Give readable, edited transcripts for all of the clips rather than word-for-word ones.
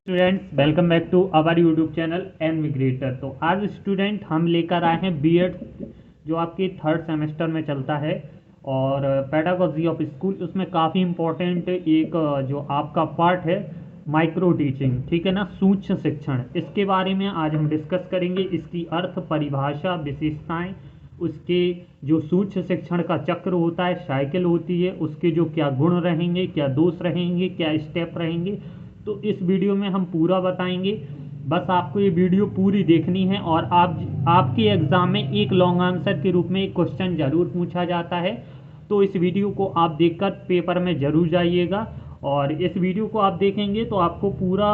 Students, welcome back to our YouTube channel एनविग्रेटर। तो आज स्टूडेंट हम लेकर आए हैं बीएड जो आपके थर्ड सेमेस्टर में चलता है और पेडागोजी ऑफ स्कूल। उसमें काफ़ी इम्पोर्टेंट एक जो आपका पार्ट है माइक्रो टीचिंग, ठीक है ना, सूक्ष्म शिक्षण। इसके बारे में आज हम डिस्कस करेंगे, इसकी अर्थ, परिभाषा, विशेषताएं, उसके जो सूक्ष्म शिक्षण का चक्र होता है, साइकिल होती है, उसके जो क्या गुण रहेंगे, क्या दोष रहेंगे, क्या स्टेप रहेंगे। तो इस वीडियो में हम पूरा बताएंगे। बस आपको ये वीडियो पूरी देखनी है और आपके एग्ज़ाम में एक लॉन्ग आंसर के रूप में एक क्वेश्चन ज़रूर पूछा जाता है। तो इस वीडियो को आप देखकर पेपर में ज़रूर जाइएगा और इस वीडियो को आप देखेंगे तो आपको पूरा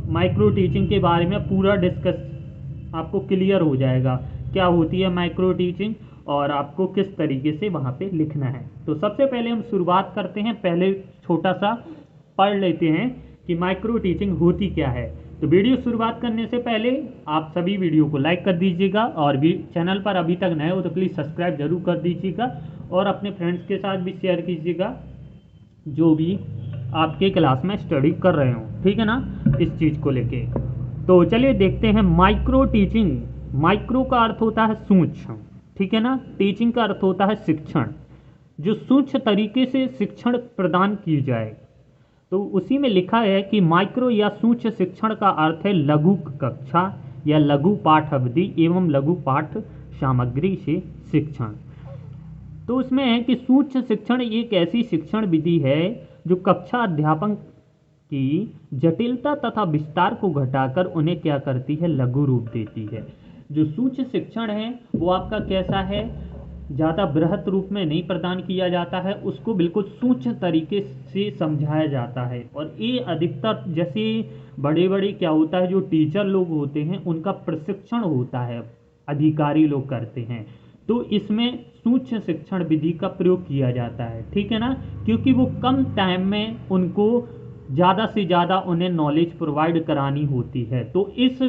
माइक्रो टीचिंग के बारे में पूरा डिस्कस आपको क्लियर हो जाएगा, क्या होती है माइक्रो टीचिंग और आपको किस तरीके से वहाँ पे लिखना है। तो सबसे पहले हम शुरुआत करते हैं, पहले छोटा सा पढ़ लेते हैं कि माइक्रो टीचिंग होती क्या है। तो वीडियो शुरुआत करने से पहले आप सभी वीडियो को लाइक कर दीजिएगा और भी चैनल पर अभी तक नए हो तो प्लीज़ सब्सक्राइब जरूर कर दीजिएगा और अपने फ्रेंड्स के साथ भी शेयर कीजिएगा जो भी आपके क्लास में स्टडी कर रहे हो, ठीक है ना, इस चीज़ को लेके। तो चलिए देखते हैं माइक्रो टीचिंग। माइक्रो का अर्थ होता है सूक्ष्म, ठीक है ना, टीचिंग का अर्थ होता है शिक्षण, जो सूक्ष्म तरीके से शिक्षण प्रदान की जाए। तो उसी में लिखा है कि माइक्रो या सूक्ष्म शिक्षण का अर्थ है लघु कक्षा या लघु पाठ अवधि एवं लघु पाठ सामग्री से शिक्षण। तो उसमें है कि सूक्ष्म शिक्षण एक ऐसी शिक्षण विधि है जो कक्षा अध्यापन की जटिलता तथा विस्तार को घटाकर उन्हें क्या करती है, लघु रूप देती है। जो सूक्ष्म शिक्षण है वो आपका कैसा है, ज़्यादा बृहत रूप में नहीं प्रदान किया जाता है, उसको बिल्कुल सूक्ष्म तरीके से समझाया जाता है। और ये अधिकतर जैसे बड़े बड़े क्या होता है, जो टीचर लोग होते हैं उनका प्रशिक्षण होता है, अधिकारी लोग करते हैं, तो इसमें सूक्ष्म शिक्षण विधि का प्रयोग किया जाता है, ठीक है ना, क्योंकि वो कम टाइम में उनको ज़्यादा से ज़्यादा उन्हें नॉलेज प्रोवाइड करानी होती है, तो इस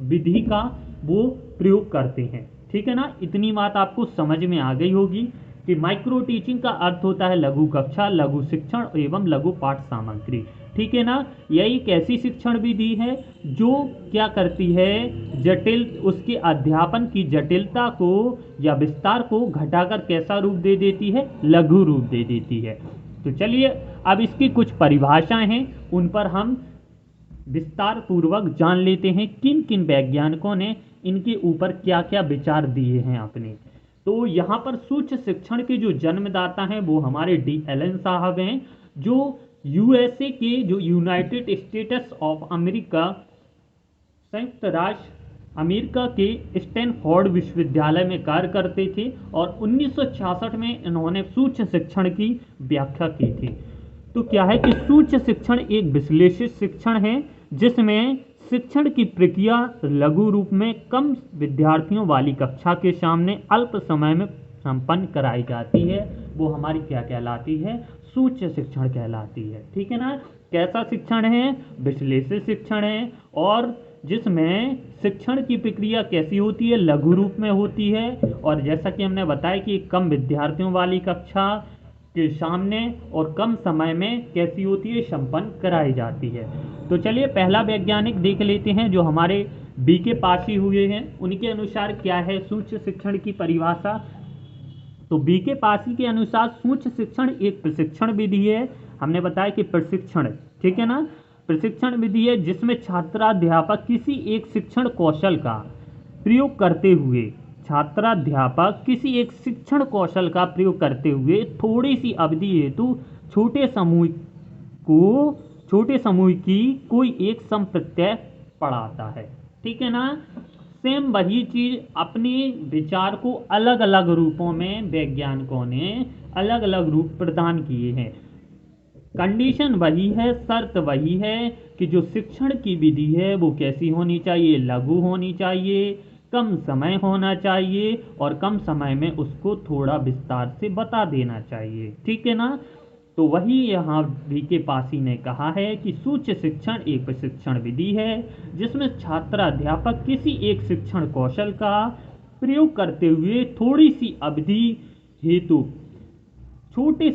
विधि का वो प्रयोग करते हैं, ठीक है ना। इतनी बात आपको समझ में आ गई होगी कि माइक्रो टीचिंग का अर्थ होता है लघु कक्षा, लघु शिक्षण एवं लघु पाठ सामग्री, ठीक है ना। यही एक ऐसी शिक्षण विधि है जो क्या करती है, जटिल उसके अध्यापन की जटिलता को या विस्तार को घटाकर कैसा रूप दे देती है, लघु रूप दे देती है। तो चलिए अब इसकी कुछ परिभाषाएं हैं, उन पर हम विस्तार पूर्वक जान लेते हैं किन किन वैज्ञानिकों ने इनके ऊपर क्या क्या विचार दिए हैं अपने। तो यहाँ पर सूक्ष्म शिक्षण के जो जन्मदाता हैं वो हमारे डी एलन साहब हैं, जो यूएसए के, जो यूनाइटेड स्टेट्स ऑफ अमेरिका, संयुक्त राष्ट्र अमेरिका के स्टैनफोर्ड विश्वविद्यालय में कार्य करते थे और 1966 में इन्होंने सूक्ष्म शिक्षण की व्याख्या की थी। तो क्या है कि सूक्ष्म शिक्षण एक विश्लेषित शिक्षण है जिसमें शिक्षण की प्रक्रिया लघु रूप में कम विद्यार्थियों वाली कक्षा के सामने अल्प समय में संपन्न कराई जाती है। वो हमारी क्या कहलाती है, सूक्ष्म शिक्षण कहलाती है, ठीक है ना। कैसा शिक्षण है, विश्लेषित शिक्षण है और जिसमें शिक्षण की प्रक्रिया कैसी होती है, लघु रूप में होती है और जैसा कि हमने बताया कि कम विद्यार्थियों वाली कक्षा के सामने और कम समय में कैसी होती है, संपन्न कराई जाती है। तो चलिए पहला वैज्ञानिक देख लेते हैं जो हमारे बीके पासी हुए हैं, उनके अनुसार क्या है सूक्ष्म शिक्षण की परिभाषा। तो बीके पासी के अनुसार सूक्ष्म शिक्षण एक प्रशिक्षण विधि है। हमने बताया कि प्रशिक्षण, ठीक है ना, प्रशिक्षण विधि है जिसमें छात्राध्यापक किसी एक शिक्षण कौशल का प्रयोग करते हुए करते हुए थोड़ी सी अवधि हेतु छोटे समूह की कोई एक संप्रत्यय पढ़ाता है, ठीक है ना। सेम वही चीज अपने विचार को अलग अलग रूपों में वैज्ञानिकों ने अलग अलग रूप प्रदान किए हैं। कंडीशन वही है, शर्त वही है कि जो शिक्षण की विधि है वो कैसी होनी चाहिए, लघु होनी चाहिए, कम समय होना चाहिए और कम समय में उसको थोड़ा विस्तार से बता देना चाहिए, ठीक है ना। तो वही यहाँ वीके पासी ने कहा है कि सूक्ष्म शिक्षण एक प्रशिक्षण विधि है जिसमें छात्राध्यापक किसी एक शिक्षण कौशल का प्रयोग करते हुए थोड़ी सी अवधि हेतु छोटे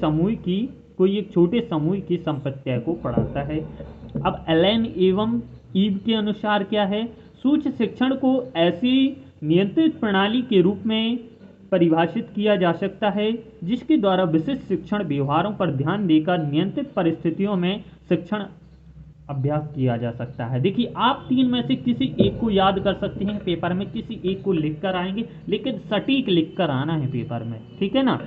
समूह की कोई एक छोटे समूह की संपत्तियों को पढ़ाता है। अब एलन एवं ईव के अनुसार क्या है, सूक्ष्म शिक्षण को ऐसी नियंत्रित प्रणाली के रूप में परिभाषित किया जा सकता है जिसके द्वारा विशिष्ट शिक्षण व्यवहारों पर ध्यान देकर नियंत्रित परिस्थितियों में शिक्षण अभ्यास किया जा सकता है। देखिए, आप तीन में से किसी एक को याद कर सकते हैं, पेपर में किसी एक को लिख कर आएंगे, लेकिन सटीक लिख कर आना है पेपर में, ठीक है ना।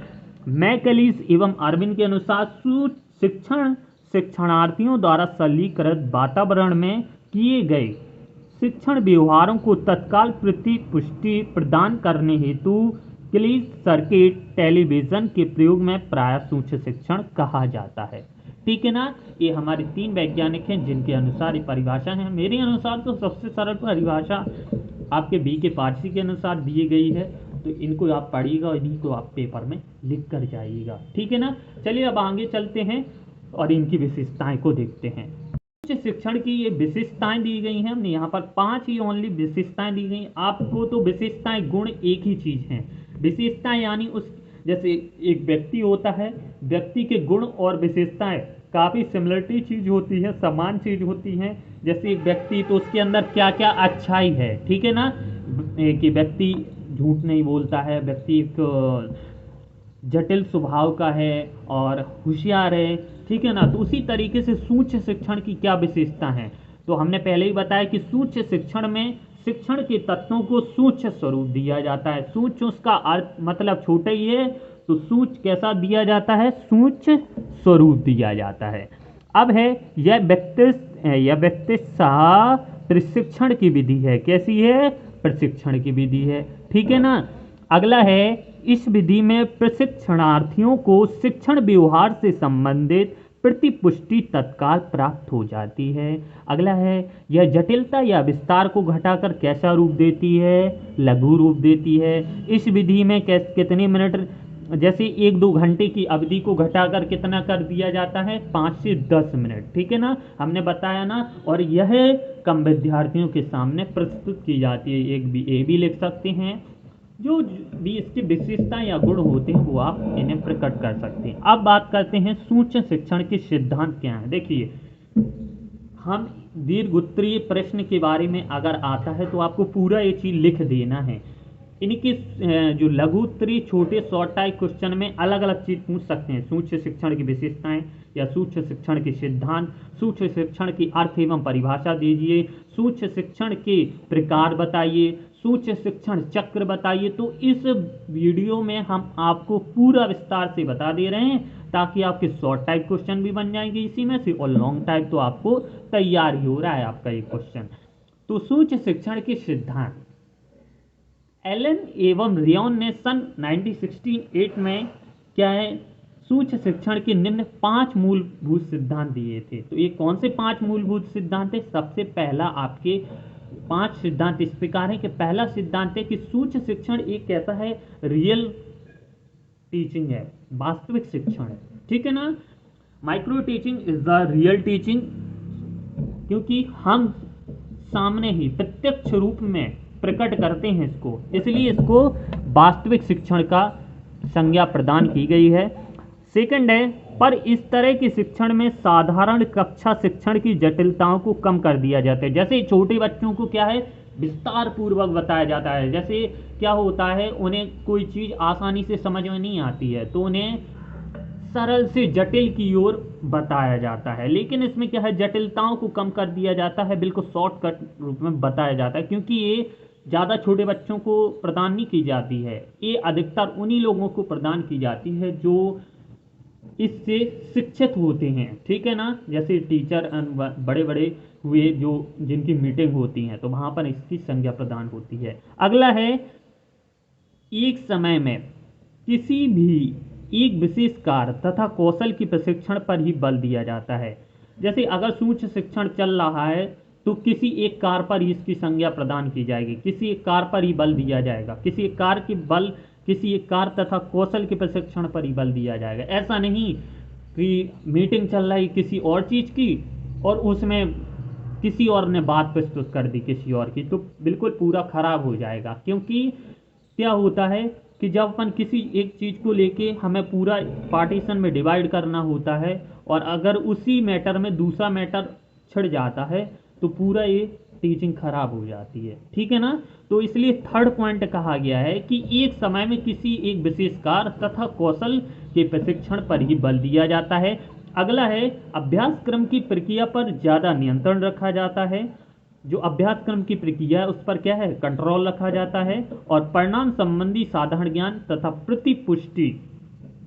मैकलिस एवं अरविंद के अनुसार शिक्षण शिक्षणार्थियों द्वारा सरलीकृत वातावरण में किए गए शिक्षण व्यवहारों को तत्काल प्रतिपुष्टि प्रदान करने हेतु क्लोज सर्किट टेलीविजन के प्रयोग में प्राय सूक्ष्म शिक्षण कहा जाता है, ठीक है ना। ये हमारे तीन वैज्ञानिक हैं जिनके अनुसार ये परिभाषा है। मेरे अनुसार तो सबसे सरल परिभाषा आपके बी के पारसी के अनुसार दी गई है, तो इनको आप पढ़िएगा और इन्हीं को आप पेपर में लिख कर जाइएगा, ठीक है ना। चलिए अब आगे चलते हैं और इनकी विशेषताएं को देखते हैं। उच्च शिक्षण की ये विशेषताएं दी गई हैं, हमने यहाँ पर 5 ही ओनली विशेषताएं दी गई। आपको तो विशेषताएं गुण एक ही चीज हैं, विशेषताएं यानी उस जैसे एक व्यक्ति होता है, व्यक्ति के गुण और विशेषताएं काफ़ी सिमिलरिटी चीज़ होती है, समान चीज़ होती हैं। जैसे एक व्यक्ति तो उसके अंदर क्या क्या अच्छाई है, ठीक है ना, कि व्यक्ति झूठ नहीं बोलता है, व्यक्ति एक जटिल स्वभाव का है और होशियार है, ठीक है ना। तो उसी तरीके से सूक्ष्म शिक्षण की क्या विशेषता है, तो हमने पहले ही बताया कि सूक्ष्म शिक्षण में शिक्षण के तत्वों को सूक्ष्म स्वरूप दिया जाता है। सूक्ष्म उसका अर्थ मतलब छोटा ही है, तो सूक्ष्म कैसा दिया जाता है, सूक्ष्म स्वरूप दिया जाता है। अब है यह व्यक्ति सह प्रशिक्षण की विधि है, कैसी है, प्रशिक्षण की विधि है, ठीक है ना। अगला है इस विधि में प्रशिक्षणार्थियों को शिक्षण व्यवहार से संबंधित प्रतिपुष्टि तत्काल प्राप्त हो जाती है। अगला है यह जटिलता या विस्तार को घटाकर कैसा रूप देती है, लघु रूप देती है। इस विधि में कितने मिनट, जैसे 1-2 घंटे की अवधि को घटाकर कितना कर दिया जाता है, 5 से 10 मिनट, ठीक है ना, हमने बताया ना। और यह कम विद्यार्थियों के सामने प्रस्तुत की जाती है, एक भी ए भी लिख सकते हैं। जो भी इसकी विशेषताएं या गुण होते हैं वो आप इन्हें प्रकट कर सकते हैं। अब बात करते हैं सूक्ष्म शिक्षण के सिद्धांत क्या है। देखिए, हम दीर्घोत्तरीय प्रश्न के बारे में अगर आता है तो आपको पूरा ये चीज लिख देना है। इनके जो लघुत्तरीय छोटे शॉर्ट टाइप क्वेश्चन में अलग अलग चीज पूछ सकते हैं, सूक्ष्म शिक्षण की विशेषताएं या सूक्ष्म शिक्षण के सिद्धांत, सूक्ष्म शिक्षण की अर्थ एवं परिभाषा दीजिए, सूक्ष्म शिक्षण के प्रकार बताइए, सूक्ष्म शिक्षण चक्र बताइए। तो इस वीडियो में हम आपको पूरा विस्तार से बता दे रहे हैं ताकि आपके शॉर्ट टाइप क्वेश्चन भी बन जाएंगे इसी में से, और लॉन्ग टाइप तो आपको तैयार ही हो रहा है आपका ये क्वेश्चन। तो सूक्ष्म शिक्षण के सिद्धांत एलन एवं रियोन ने सन 1968 में क्या है, सूक्ष्म शिक्षण के निम्न 5 मूलभूत सिद्धांत दिए थे। तो ये कौन से 5 मूलभूत सिद्धांत है, सबसे पहला आपके 5 सिद्धांत इस प्रकार है कि पहला सिद्धांत है कि सूक्ष्म शिक्षण एक कैसा है, रियल टीचिंग है, वास्तविक शिक्षण है, ठीक है ना। Micro teaching is the real teaching, क्योंकि हम सामने ही प्रत्यक्ष रूप में प्रकट करते हैं इसको, इसलिए इसको वास्तविक शिक्षण का संज्ञा प्रदान की गई है। सेकंड है, पर इस तरह के शिक्षण में साधारण कक्षा शिक्षण की जटिलताओं को कम कर दिया जाता है। जैसे छोटे बच्चों को क्या है, विस्तार पूर्वक बताया जाता है। जैसे क्या होता है, उन्हें कोई चीज़ आसानी से समझ में नहीं आती है तो उन्हें सरल से जटिल की ओर बताया जाता है, लेकिन इसमें क्या है, जटिलताओं को कम कर दिया जाता है, बिल्कुल शॉर्टकट रूप में बताया जाता है, क्योंकि ये ज़्यादा छोटे बच्चों को प्रदान नहीं की जाती है। ये अधिकतर उन्हीं लोगों को प्रदान की जाती है जो इससे शिक्षित होते हैं, ठीक है ना। जैसे टीचर बड़े बड़े हुए जो जिनकी मीटिंग होती हैं तो वहाँ पर इसकी संज्ञा प्रदान होती है। अगला है, एक समय में किसी भी एक विशेष कार्य तथा कौशल की प्रशिक्षण पर ही बल दिया जाता है। जैसे अगर सूक्ष्म शिक्षण चल रहा है तो किसी एक कार्य पर ही इसकी संज्ञा प्रदान की जाएगी, किसी एक कार्य पर ही बल दिया जाएगा, किसी एक कार्य की बल, किसी एक कार्य तथा कौशल के प्रशिक्षण पर ही बल दिया जाएगा। ऐसा नहीं कि मीटिंग चल रही किसी और चीज़ की और उसमें किसी और ने बात प्रस्तुत कर दी किसी और की, तो बिल्कुल पूरा खराब हो जाएगा। क्योंकि क्या होता है कि जब अपन किसी एक चीज़ को लेके हमें पूरा पार्टीशन में डिवाइड करना होता है और अगर उसी मैटर में दूसरा मैटर छिड़ जाता है तो पूरा ये टीचिंग खराब हो जाती है, ठीक है ना। तो इसलिए थर्ड पॉइंट कहा गया है कि एक समय में किसी एक विशेष कार्य तथा कौशल के प्रशिक्षण पर ही बल दिया जाता है। अगला है अभ्यासक्रम की प्रक्रिया पर ज़्यादा नियंत्रण रखा जाता है। जो अभ्यासक्रम की प्रक्रिया है उस पर क्या है, कंट्रोल रखा जाता है। और परिणाम संबंधी साधारण ज्ञान तथा प्रतिपुष्टि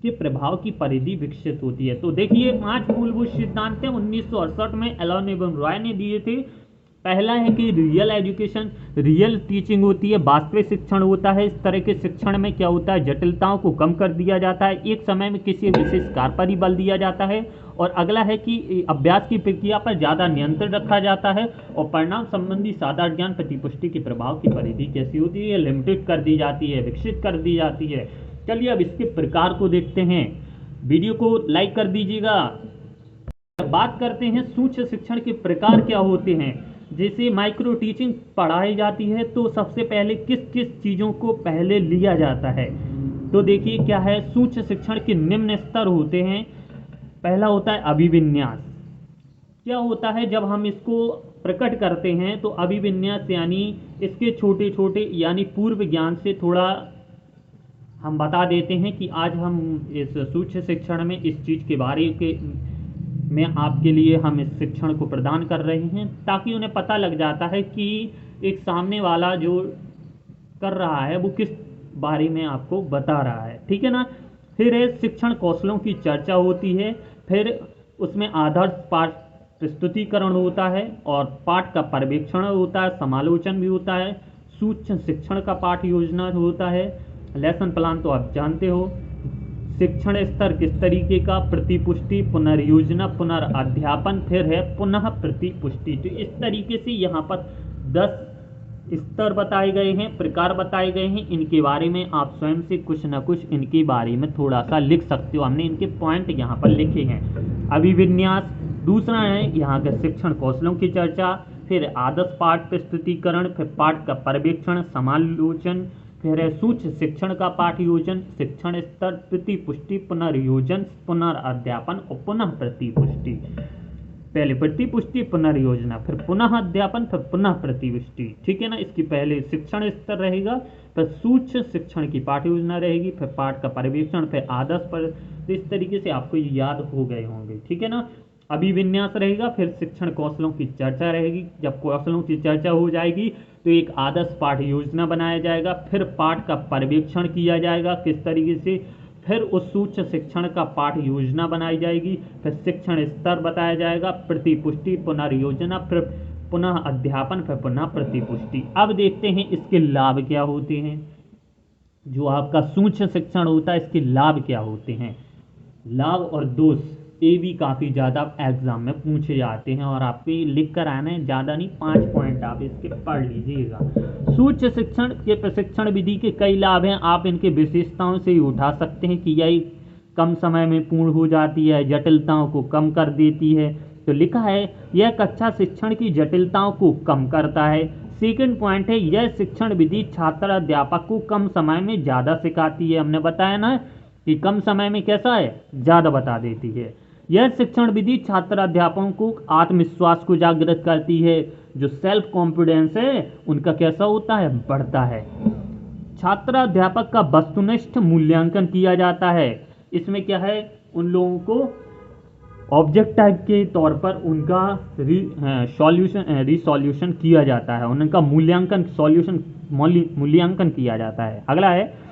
के प्रभाव की परिधि विकसित होती है। तो देखिए 5 मूलभूत सिद्धांत 1968 में एलन एवं रॉय ने दिए थे। पहला है कि रियल एजुकेशन, रियल टीचिंग होती है, वास्तविक शिक्षण होता है। इस तरह के शिक्षण में क्या होता है, जटिलताओं को कम कर दिया जाता है, एक समय में किसी विशेष कार्य पर ही बल दिया जाता है। और अगला है कि अभ्यास की प्रक्रिया पर ज़्यादा नियंत्रण रखा जाता है और परिणाम संबंधी साधारण ज्ञान प्रतिपुष्टि के प्रभाव की परिधि कैसी होती है, लिमिटेड कर दी जाती है, विकसित कर दी जाती है। चलिए अब इसके प्रकार को देखते हैं। वीडियो को लाइक कर दीजिएगा। बात करते हैं सूक्ष्म शिक्षण के प्रकार क्या होते हैं। जैसे माइक्रो टीचिंग पढ़ाई जाती है तो सबसे पहले किस किस चीज़ों को पहले लिया जाता है। तो देखिए क्या है, सूक्ष्म शिक्षण के निम्न स्तर होते हैं। पहला होता है अभिविन्यास। क्या होता है, जब हम इसको प्रकट करते हैं तो अभिविन्यास यानी इसके छोटे छोटे यानी पूर्व ज्ञान से थोड़ा हम बता देते हैं कि आज हम इस सूक्ष्म शिक्षण में इस चीज़ के बारे में आपके लिए हम इस शिक्षण को प्रदान कर रहे हैं, ताकि उन्हें पता लग जाता है कि एक सामने वाला जो कर रहा है वो किस बारे में आपको बता रहा है, ठीक है ना। फिर है शिक्षण कौशलों की चर्चा होती है। फिर उसमें आदर्श पाठ प्रस्तुतिकरण होता है और पाठ का पर्यवेक्षण होता है, समालोचन भी होता है, सूक्ष्म शिक्षण का पाठ योजना होता है, लेसन प्लान तो आप जानते हो, शिक्षण स्तर किस तरीके का, प्रतिपुष्टि, पुनर्योजना, पुनर्अध्यापन, फिर है पुनः प्रतिपुष्टि। तो इस तरीके से यहाँ पर 10 स्तर बताए गए हैं, प्रकार बताए गए हैं। इनके बारे में आप स्वयं से कुछ न कुछ इनके बारे में थोड़ा सा लिख सकते हो। हमने इनके पॉइंट यहाँ पर लिखे हैं। अभिविन्यास, दूसरा है यहाँ के शिक्षण कौशलों की चर्चा, फिर आदर्श पाठ प्रस्तुतिकरण, फिर पाठ का पर्यवेक्षण, समालोचन, फिर है सूक्ष्म शिक्षण का पाठ योजन, शिक्षण स्तर, प्रतिपुष्टि, पुनर्योजन, पुनर्अध्यापन और पुनः प्रतिपुष्टि। पहले प्रतिपुष्टि, पुनर्योजना, फिर पुनः अध्यापन, फिर पुनः प्रतिपुष्टि, ठीक है ना। इसकी पहले शिक्षण स्तर रहेगा, फिर सूक्ष्म शिक्षण की पाठ योजना रहेगी, फिर पाठ का पर्यवेक्षण, फिर आदर्श पर। तो इस तरीके से आपको याद हो गए होंगे, ठीक है ना। अभिविन्यास रहेगा, फिर शिक्षण कौशलों की चर्चा रहेगी। जब कौशलों की चर्चा हो जाएगी तो एक आदर्श पाठ योजना बनाया जाएगा, फिर पाठ का पर्यवेक्षण किया जाएगा किस तरीके से, फिर उस सूक्ष्म शिक्षण का पाठ योजना बनाई जाएगी, फिर शिक्षण स्तर बताया जाएगा, प्रतिपुष्टि, पुनर्योजना, फिर पुनः अध्यापन, फिर पुनः प्रतिपुष्टि। अब देखते हैं इसके लाभ क्या होते हैं। जो आपका सूक्ष्म शिक्षण होता है इसके लाभ क्या होते हैं। लाभ और दोष ये भी काफ़ी ज़्यादा एग्जाम में पूछे जाते हैं और आपको ये लिख कर आना है, ज़्यादा नहीं, 5 पॉइंट आप इसके पढ़ लीजिएगा। सूक्ष्म शिक्षण के प्रशिक्षण विधि के कई लाभ हैं। आप इनके विशेषताओं से ही उठा सकते हैं कि यह कम समय में पूर्ण हो जाती है, जटिलताओं को कम कर देती है। तो लिखा है यह कक्षा शिक्षण की जटिलताओं को कम करता है। सेकंड पॉइंट है यह शिक्षण विधि छात्र अध्यापक को कम समय में ज़्यादा सिखाती है। हमने बताया ना कि कम समय में कैसा है, ज़्यादा बता देती है। यह शिक्षण विधि छात्र अध्यापकों को आत्मविश्वास को जागृत करती है। जो सेल्फ कॉन्फिडेंस है उनका कैसा होता है, बढ़ता है। छात्र अध्यापक का वस्तुनिष्ठ मूल्यांकन किया जाता है। इसमें क्या है, उन लोगों को ऑब्जेक्ट टाइप के तौर पर उनका रिसॉल्यूशन किया जाता है, उनका मूल्यांकन, सॉल्यूशन मूल्यांकन किया जाता है। अगला है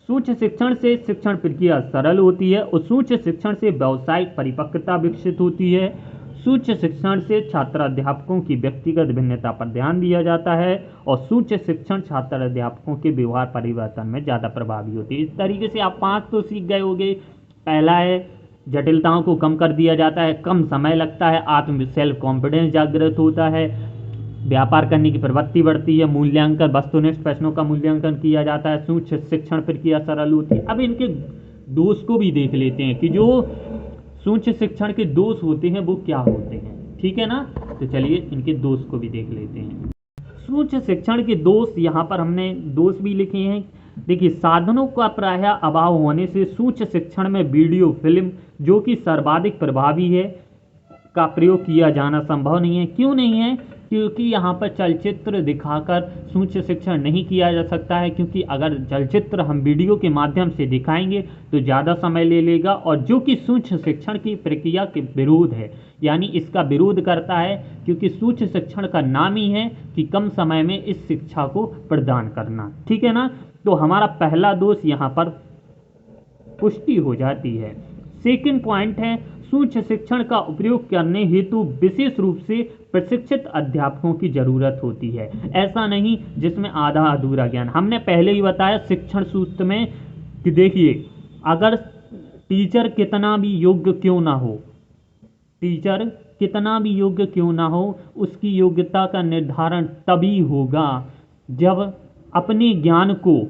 सूक्ष्म शिक्षण से शिक्षण प्रक्रिया सरल होती है और सूक्ष्म शिक्षण से व्यावसायिक परिपक्वता विकसित होती है। सूक्ष्म शिक्षण से छात्र अध्यापकों की व्यक्तिगत भिन्नता पर ध्यान दिया जाता है और सूक्ष्म शिक्षण छात्र अध्यापकों के व्यवहार परिवर्तन में ज़्यादा प्रभावी होती है। इस तरीके से आप 5 तो सीख गए होंगे। पहला है जटिलताओं को कम कर दिया जाता है, कम समय लगता है, आत्म सेल्फ कॉन्फिडेंस जागृत होता है, व्यापार करने की प्रवृत्ति बढ़ती है, मूल्यांकन, वस्तुनिष्ठ प्रश्नों का मूल्यांकन किया जाता है, सूक्ष्म शिक्षण प्रक्रिया सरल होती है। अब इनके दोष को भी देख लेते हैं कि जो सूक्ष्म शिक्षण के दोष होते हैं वो क्या होते हैं, ठीक है ना। तो चलिए इनके दोष को भी देख लेते हैं। सूक्ष्म शिक्षण के दोष, यहाँ पर हमने दोष भी लिखे हैं देखिए, साधनों का प्रायः अभाव होने से सूक्ष्म शिक्षण में वीडियो फिल्म, जो कि सर्वाधिक प्रभावी है, का प्रयोग किया जाना संभव नहीं है। क्यों नहीं है? क्योंकि यहाँ पर चलचित्र दिखाकर सूक्ष्म शिक्षण नहीं किया जा सकता है, क्योंकि अगर चलचित्र हम वीडियो के माध्यम से दिखाएंगे तो ज़्यादा समय ले लेगा, और जो कि सूक्ष्म शिक्षण की प्रक्रिया के विरोध है, यानी इसका विरोध करता है, क्योंकि सूक्ष्म शिक्षण का नाम ही है कि कम समय में इस शिक्षा को प्रदान करना। ठीक है ना? तो हमारा पहला दोष यहाँ पर पुष्टि हो जाती है। सेकंड पॉइंट है, सूक्ष्म शिक्षण का उपयोग करने हेतु विशेष रूप से प्रशिक्षित अध्यापकों की जरूरत होती है। ऐसा नहीं जिसमें आधा अधूरा ज्ञान। हमने पहले ही बताया शिक्षण सूत्र में कि देखिए, अगर टीचर कितना भी योग्य क्यों ना हो, टीचर कितना भी योग्य क्यों ना हो, उसकी योग्यता का निर्धारण तभी होगा जब अपने ज्ञान को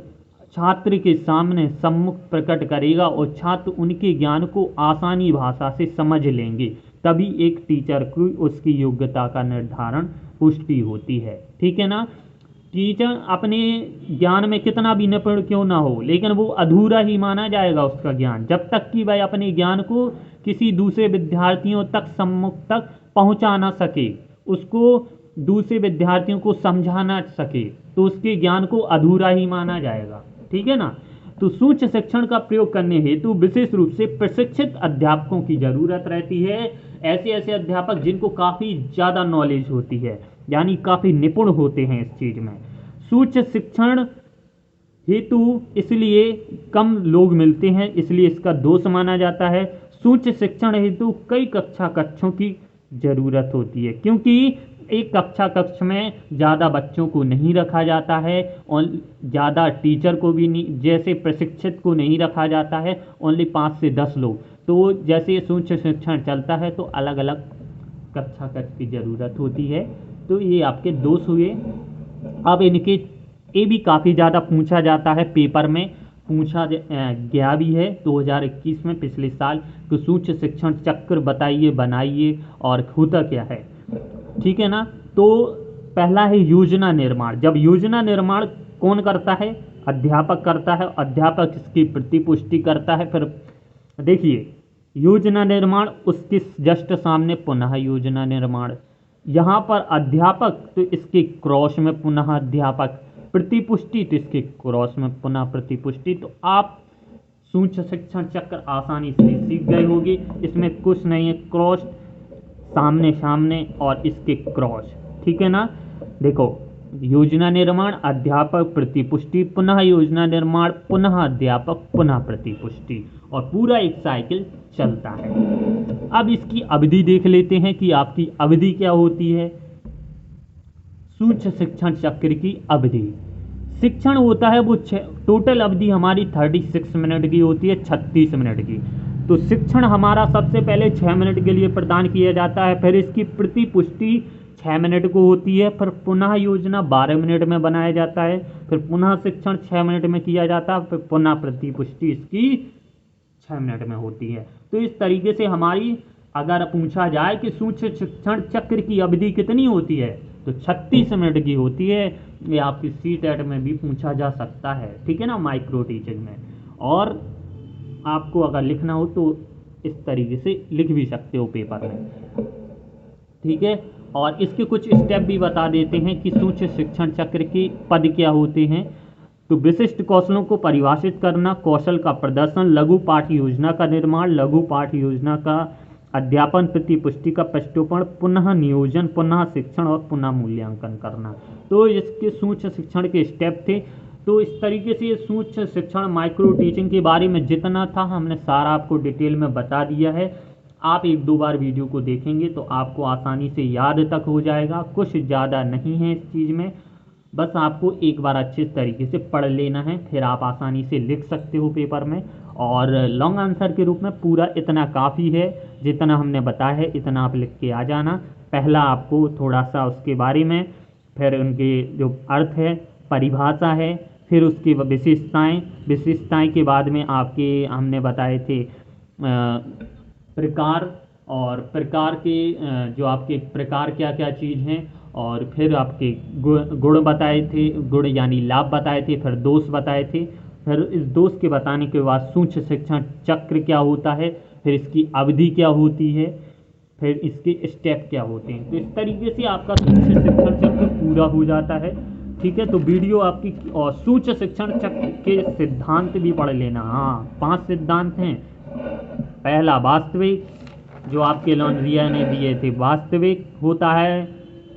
छात्र के सामने सम्मुख प्रकट करेगा और छात्र उनके ज्ञान को आसानी भाषा से समझ लेंगे, तभी एक टीचर को उसकी योग्यता का निर्धारण पुष्टि होती है। ठीक है ना? टीचर अपने ज्ञान में कितना भी निपुण क्यों ना हो, लेकिन वो अधूरा ही माना जाएगा उसका ज्ञान, जब तक कि वह अपने ज्ञान को किसी दूसरे विद्यार्थियों तक सम्मुख तक पहुंचा ना सके, उसको दूसरे विद्यार्थियों को समझा ना सके, तो उसके ज्ञान को अधूरा ही माना जाएगा। ठीक है ना? तो सूक्ष्म शिक्षण का प्रयोग करने हेतु विशेष रूप से प्रशिक्षित अध्यापकों की जरूरत रहती है। ऐसे ऐसे अध्यापक जिनको काफ़ी ज़्यादा नॉलेज होती है, यानी काफ़ी निपुण होते हैं इस चीज़ में। सूक्ष्म शिक्षण हेतु इसलिए कम लोग मिलते हैं, इसलिए इसका दोष माना जाता है। सूक्ष्म शिक्षण हेतु कई कक्षों की जरूरत होती है, क्योंकि एक कक्ष में ज़्यादा बच्चों को नहीं रखा जाता है और ज़्यादा टीचर को भी नहीं, जैसे प्रशिक्षित को नहीं रखा जाता है, ओनली 5 से 10 लोग। तो जैसे सूक्ष्म शिक्षण चलता है तो अलग अलग कक्ष की ज़रूरत होती है। तो ये आपके दोष हुए। अब इनके ये भी काफ़ी ज़्यादा पूछा जाता है, पेपर में पूछा गया भी है 2021 में, पिछले साल, कि सूक्ष्म शिक्षण चक्र बताइए, बनाइए और होता क्या है। ठीक है ना? तो पहला है योजना निर्माण। जब योजना निर्माण कौन करता है? अध्यापक करता है। अध्यापक इसकी प्रतिपुष्टि करता है। फिर देखिए, योजना निर्माण, उसके जस्ट सामने पुनः योजना निर्माण, यहाँ पर अध्यापक तो इसके क्रॉस में पुनः अध्यापक, प्रतिपुष्टि तो इसके क्रॉस में पुनः प्रतिपुष्टि। तो आप सूक्ष्म शिक्षण चक्र आसानी से सीख गए होंगे। इसमें कुछ नहीं है, क्रॉस, सामने सामने और इसके क्रॉस। ठीक है ना? देखो, योजना निर्माण, अध्यापक, प्रतिपुष्टि, पुनः योजना निर्माण, पुनः अध्यापक, पुनः प्रतिपुष्टि, और पूरा एक साइकिल चलता है। अब इसकी अवधि देख लेते हैं कि आपकी अवधि क्या होती है। सूक्ष्म शिक्षण चक्र की अवधि, शिक्षण होता है वो टोटल अवधि हमारी 36 मिनट की होती है, 36 मिनट की। तो शिक्षण हमारा सबसे पहले 6 मिनट के लिए प्रदान किया जाता है, फिर इसकी प्रतिपुष्टि 6 मिनट को होती है, फिर पुनः योजना 12 मिनट में बनाया जाता है, फिर पुनः शिक्षण 6 मिनट में किया जाता है, फिर पुनः प्रतिपुष्टि इसकी 6 मिनट में होती है। तो इस तरीके से हमारी, अगर पूछा जाए कि सूक्ष्म शिक्षण चक्र की अवधि कितनी होती है, तो 36 मिनट की होती है। ये आपकी सीटेट में भी पूछा जा सकता है। ठीक है ना? माइक्रो टीचिंग में। और आपको अगर लिखना हो तो इस तरीके से लिख भी सकते हो पेपर में। ठीक है? और इसके कुछ स्टेप भी बता देते हैं कि सूक्ष्म शिक्षण चक्र के पद क्या होते हैं। तो विशिष्ट कौशलों को परिभाषित करना, कौशल का प्रदर्शन, लघु पाठ योजना का निर्माण, लघु पाठ योजना का अध्यापन, प्रतिपुष्टि का प्रस्तुतीकरण, पुनः नियोजन, पुनः शिक्षण और पुनः मूल्यांकन करना। तो इसके सूक्ष्म शिक्षण के स्टेप थे। तो इस तरीके से सूक्ष्म शिक्षण माइक्रो टीचिंग के बारे में जितना था हमने सारा आपको डिटेल में बता दिया है। आप 1-2 बार वीडियो को देखेंगे तो आपको आसानी से याद तक हो जाएगा। कुछ ज़्यादा नहीं है इस चीज़ में, बस आपको एक बार अच्छे तरीके से पढ़ लेना है, फिर आप आसानी से लिख सकते हो पेपर में। और लॉन्ग आंसर के रूप में पूरा इतना काफ़ी है, जितना हमने बताया है इतना आप लिख के आ जाना। पहला आपको थोड़ा सा उसके बारे में, फिर उनके जो अर्थ है, परिभाषा है, फिर उसकी विशेषताएं के बाद में आपके हमने बताए थे प्रकार, और प्रकार के जो आपके प्रकार क्या क्या चीज़ हैं, और फिर आपके गुण बताए थे, गुण यानी लाभ बताए थे, फिर दोष बताए थे, फिर इस दोष के बताने के बाद सूक्ष्म शिक्षण चक्र क्या होता है, फिर इसकी अवधि क्या होती है, फिर इसके स्टेप क्या होते हैं। तो इस तरीके से आपका सूक्ष्म शिक्षण चक्र पूरा हो जाता है। ठीक है, तो वीडियो आपकी, और सूक्ष्म शिक्षण चक्र के सिद्धांत भी पढ़ लेना। हाँ, 5 सिद्धांत हैं। पहला वास्तविक, जो आपके लॉन्ड्रिया ने दिए थे, वास्तविक होता है,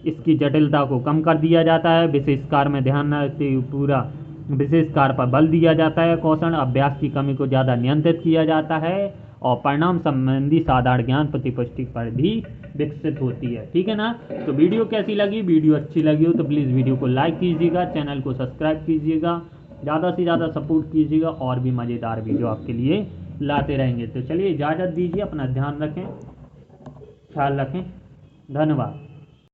इसकी जटिलता को कम कर दिया जाता है, विशेषकार में ध्यान रखते हुए पूरा विशेषकार पर बल दिया जाता है, कौशल अभ्यास की कमी को ज़्यादा नियंत्रित किया जाता है, और परिणाम संबंधी साधारण ज्ञान प्रतिपुष्टि पर भी विकसित होती है। ठीक है ना। तो वीडियो कैसी लगी? वीडियो अच्छी लगी हो तो प्लीज़ वीडियो को लाइक कीजिएगा, चैनल को सब्सक्राइब कीजिएगा, ज़्यादा से ज़्यादा सपोर्ट कीजिएगा, और भी मज़ेदार वीडियो आपके लिए लाते रहेंगे। तो चलिए इजाज़त दीजिए, अपना ध्यान रखें, ख्याल रखें, धन्यवाद।